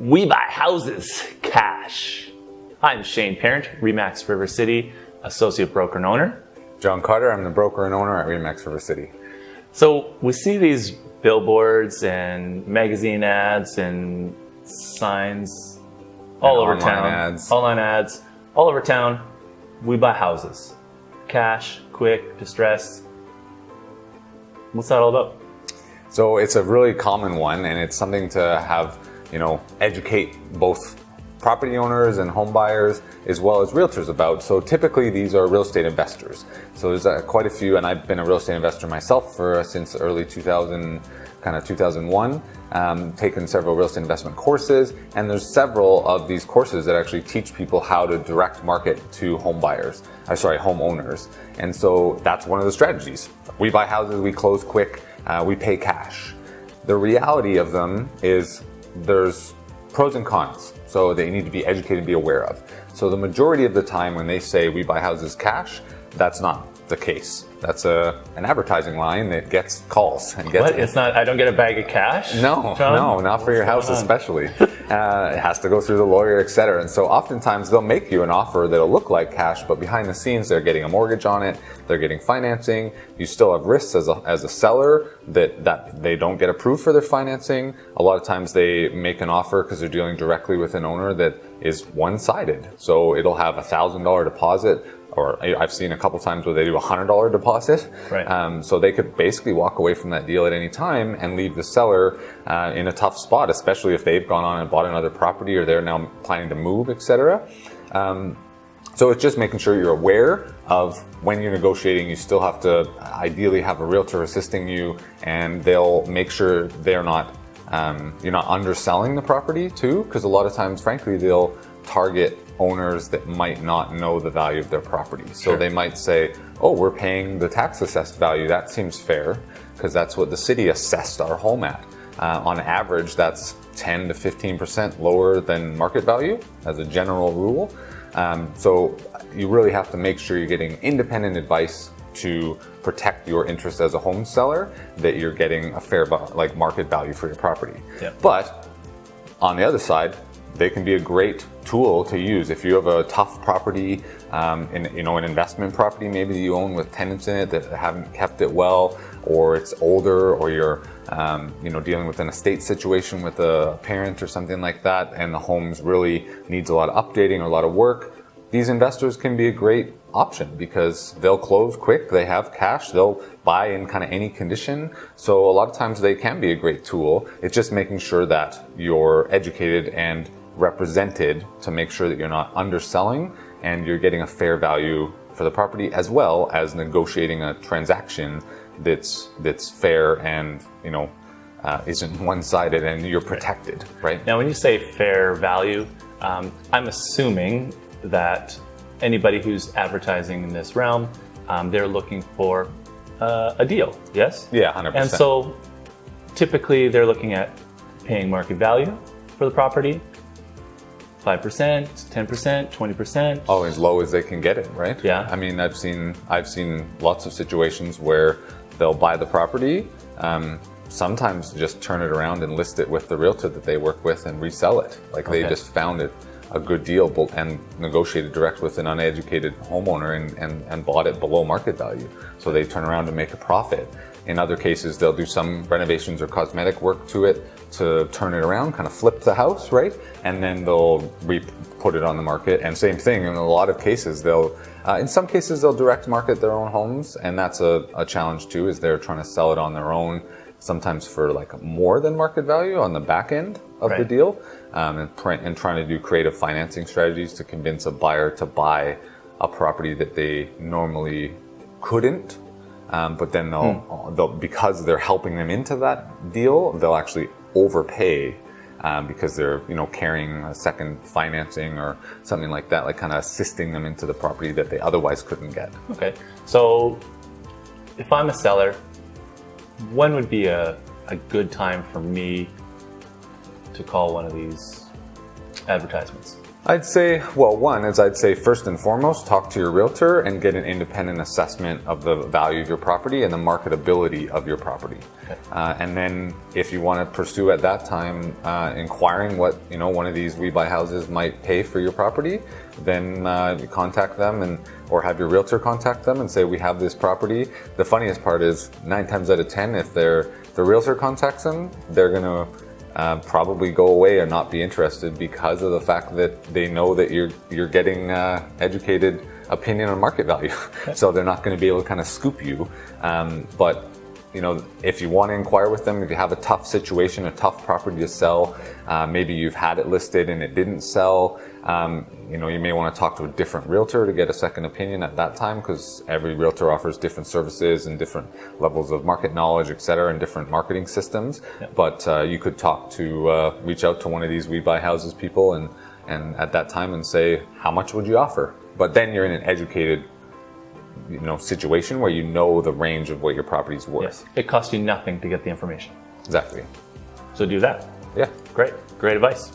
We buy houses cash. I'm Shane Parent, RE/MAX River City, associate broker and owner. John Carter, I'm the broker and owner at RE/MAX River City. So we see these billboards and magazine ads and signs all over town. Online ads all over town. We buy houses. Cash, quick, distressed. What's that all about? So it's a really common one, and it's something to have, educate both property owners and home buyers as well as realtors about. So typically these are real estate investors. So there's quite a few, and I've been a real estate investor myself since early 2001, taken several real estate investment courses, and there's several of these courses that actually teach people how to direct market to homeowners. And so that's one of the strategies. We buy houses, we close quick, we pay cash. The reality of them is there's pros and cons, so they need to be educated and be aware of. So the majority of the time when they say we buy houses cash, that's not the case. That's an advertising line that gets calls and gets. What? It's not. I don't get a bag of cash. No, not for your house especially. It has to go through the lawyer, etc. And so oftentimes they'll make you an offer that'll look like cash, but behind the scenes they're getting a mortgage on it. They're getting financing. You still have risks as a seller that they don't get approved for their financing. A lot of times they make an offer because they're dealing directly with an owner that is one-sided. So it'll have $1,000 deposit. Or I've seen a couple times where they do $100 deposit. Right. So they could basically walk away from that deal at any time and leave the seller in a tough spot, especially if they've gone on and bought another property or they're now planning to move, etc. So it's just making sure you're aware of when you're negotiating. You still have to ideally have a realtor assisting you, and they'll make sure you're not underselling the property too, because a lot of times, frankly, they'll target owners that might not know the value of their property. So they might say, oh, we're paying the tax assessed value. That seems fair because that's what the city assessed our home at. On average, that's 10 to 15% lower than market value as a general rule. So you really have to make sure you're getting independent advice to protect your interest as a home seller, that you're getting a fair market value for your property. Yeah. But on the other side, they can be a great tool to use. If you have a tough property, an investment property maybe that you own with tenants in it that haven't kept it well, or it's older, or you're dealing with an estate situation with a parent or something like that, and the home's really needs a lot of updating or a lot of work, these investors can be a great option because they'll close quick, they have cash, they'll buy in kind of any condition. So a lot of times they can be a great tool. It's just making sure that you're educated and represented to make sure that you're not underselling and you're getting a fair value for the property, as well as negotiating a transaction that's fair and isn't one-sided and you're protected, right? Now, when you say fair value, I'm assuming that anybody who's advertising in this realm, they're looking for a deal, yes? Yeah, 100%. And so typically they're looking at paying market value for the property, 5%, 10%, 20%. Oh, as low as they can get it, right? Yeah. I mean, I've seen lots of situations where they'll buy the property, sometimes just turn it around and list it with the realtor that they work with and resell it. They just found it a good deal and negotiated direct with an uneducated homeowner and bought it below market value. So they turn around and make a profit. In other cases, they'll do some renovations or cosmetic work to it to turn it around, kind of flip the house, right? And then they'll put it on the market. And same thing, in a lot of cases, in some cases, they'll direct market their own homes. And that's a challenge too, is they're trying to sell it on their own, sometimes for more than market value on the back end of the deal. And trying to do creative financing strategies to convince a buyer to buy a property that they normally couldn't. But then they'll because they're helping them into that deal, they'll actually overpay because they're carrying a second financing or something like that, kind of assisting them into the property that they otherwise couldn't get. Okay, so if I'm a seller, when would be a good time for me to call one of these advertisements? I'd say, well, one is I'd say first and foremost, talk to your realtor and get an independent assessment of the value of your property and the marketability of your property. Okay. And then if you want to pursue at that time, inquiring what, one of these We Buy houses might pay for your property, then contact them or have your realtor contact them and say, we have this property. The funniest part is 9 times out of 10, if the realtor contacts them, they're going to probably go away or not be interested because of the fact that they know that you're getting educated opinion on market value. So they're not going to be able to kind of scoop you. But if you want to inquire with them, if you have a tough situation, a tough property to sell, maybe you've had it listed and it didn't sell, you may want to talk to a different realtor to get a second opinion at that time, because every realtor offers different services and different levels of market knowledge, etc., and different marketing systems. Yeah. But you could reach out to one of these We Buy houses people and at that time and say, how much would you offer? But then you're in an educated situation where you know the range of what your property's worth. Yes. It costs you nothing to get the information. Exactly. So do that. Yeah. Great advice.